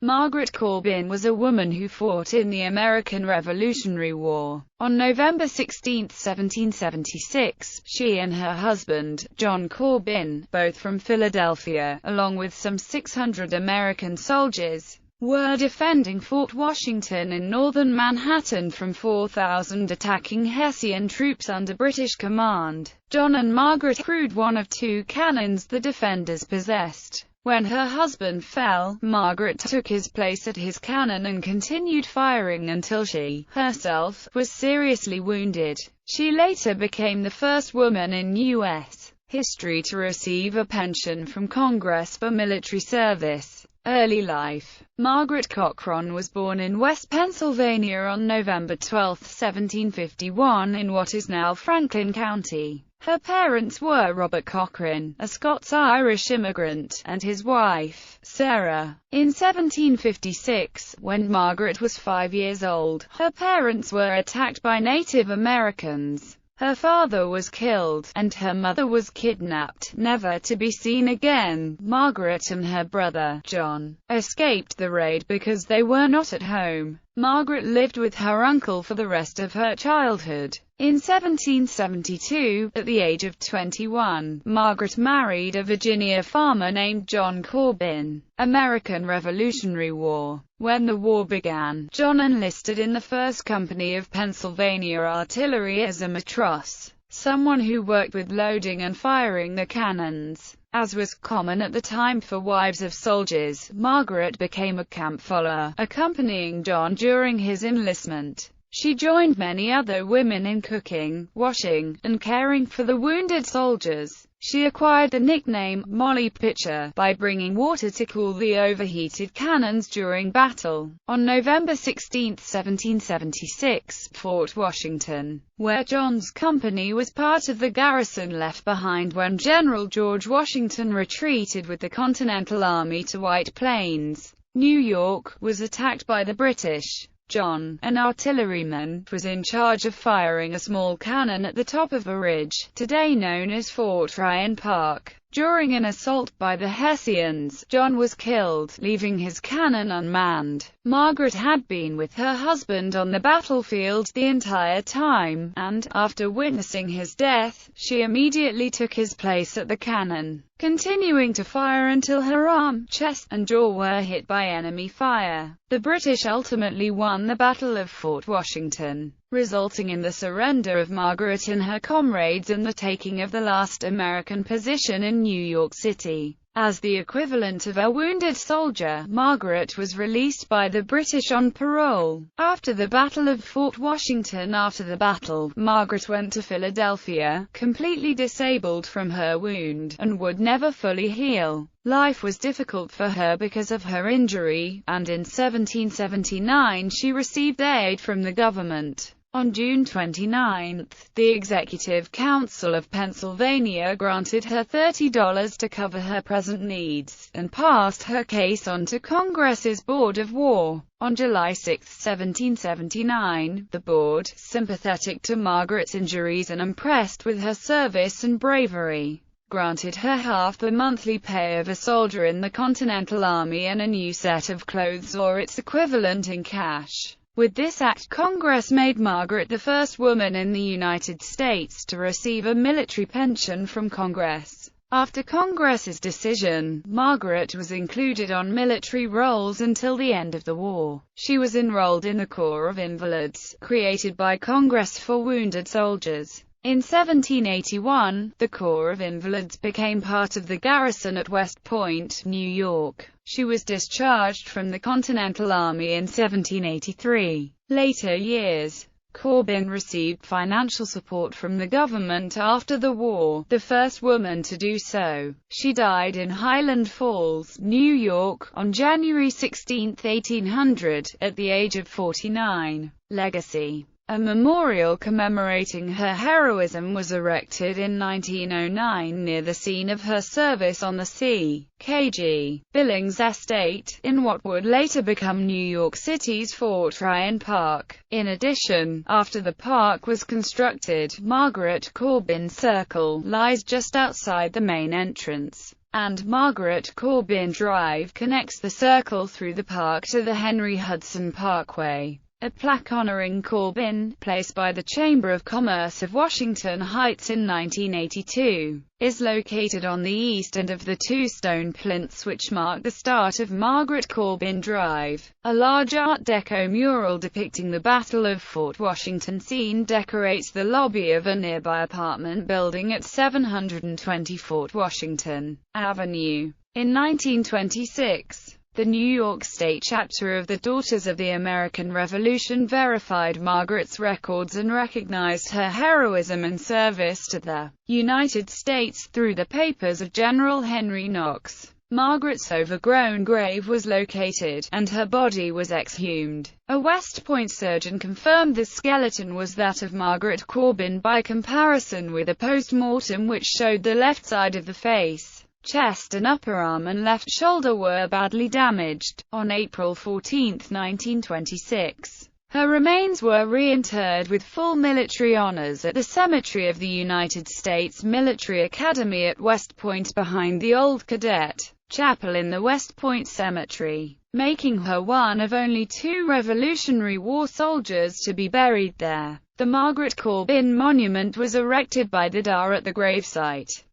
Margaret Corbin was a woman who fought in the American Revolutionary War. On November 16, 1776, she and her husband, John Corbin, both from Philadelphia, along with some 600 American soldiers, were defending Fort Washington in northern Manhattan from 4,000 attacking Hessian troops under British command. John and Margaret crewed one of two cannons the defenders possessed. When her husband fell, Margaret took his place at his cannon and continued firing until she, herself, was seriously wounded. She later became the first woman in U.S. history to receive a pension from Congress for military service. Early life. Margaret Cochran was born in West Pennsylvania on November 12, 1751 in what is now Franklin County. Her parents were Robert Cochran, a Scots-Irish immigrant, and his wife, Sarah. In 1756, when Margaret was 5 years old, her parents were attacked by Native Americans. Her father was killed, and her mother was kidnapped, never to be seen again. Margaret and her brother, John, escaped the raid because they were not at home. Margaret lived with her uncle for the rest of her childhood. In 1772, at the age of 21, Margaret married a Virginia farmer named John Corbin. American Revolutionary War. When the war began, John enlisted in the 1st Company of Pennsylvania Artillery as a matros, someone who worked with loading and firing the cannons. As was common at the time for wives of soldiers, Margaret became a camp follower, accompanying John during his enlistment. She joined many other women in cooking, washing, and caring for the wounded soldiers. She acquired the nickname, Molly Pitcher, by bringing water to cool the overheated cannons during battle. On November 16, 1776, Fort Washington, where John's company was part of the garrison left behind when General George Washington retreated with the Continental Army to White Plains, New York, was attacked by the British. John, an artilleryman, was in charge of firing a small cannon at the top of a ridge, today known as Fort Ryan Park. During an assault by the Hessians, John was killed, leaving his cannon unmanned. Margaret had been with her husband on the battlefield the entire time, and, after witnessing his death, she immediately took his place at the cannon, continuing to fire until her arm, chest, and jaw were hit by enemy fire. The British ultimately won the Battle of Fort Washington, resulting in the surrender of Margaret and her comrades and the taking of the last American position in New York City. As the equivalent of a wounded soldier, Margaret was released by the British on parole. After the Battle of Fort Washington, Margaret went to Philadelphia, completely disabled from her wound, and would never fully heal. Life was difficult for her because of her injury, and in 1779 she received aid from the government. On June 29, the Executive Council of Pennsylvania granted her $30 to cover her present needs, and passed her case on to Congress's Board of War. On July 6, 1779, the board, sympathetic to Margaret's injuries and impressed with her service and bravery, granted her half the monthly pay of a soldier in the Continental Army and a new set of clothes or its equivalent in cash. With this act, Congress made Margaret the first woman in the United States to receive a military pension from Congress. After Congress's decision, Margaret was included on military rolls until the end of the war. She was enrolled in the Corps of Invalids, created by Congress for wounded soldiers. In 1781, the Corps of Invalids became part of the garrison at West Point, New York. She was discharged from the Continental Army in 1783. Later years. Corbin received financial support from the government after the war, the first woman to do so. She died in Highland Falls, New York, on January 16, 1800, at the age of 49. Legacy. A memorial commemorating her heroism was erected in 1909 near the scene of her service on the C.K.G. Billings Estate, in what would later become New York City's Fort Ryan Park. In addition, after the park was constructed, Margaret Corbin Circle lies just outside the main entrance. and Margaret Corbin Drive connects the circle through the park to the Henry Hudson Parkway. A plaque honoring Corbin, placed by the Chamber of Commerce of Washington Heights in 1982, is located on the east end of the two stone plinths which mark the start of Margaret Corbin Drive. A large Art Deco mural depicting the Battle of Fort Washington scene decorates the lobby of a nearby apartment building at 720 Fort Washington Avenue. In 1926, the New York State chapter of the Daughters of the American Revolution verified Margaret's records and recognized her heroism and service to the United States through the papers of General Henry Knox. Margaret's overgrown grave was located, and her body was exhumed. A West Point surgeon confirmed the skeleton was that of Margaret Corbin by comparison with a post-mortem which showed the left side of the face, chest and upper arm and left shoulder were badly damaged. On April 14, 1926, her remains were reinterred with full military honors at the Cemetery of the United States Military Academy at West Point behind the old Cadet Chapel in the West Point Cemetery, making her one of only 2 Revolutionary War soldiers to be buried there. The Margaret Corbin Monument was erected by the DA at the gravesite.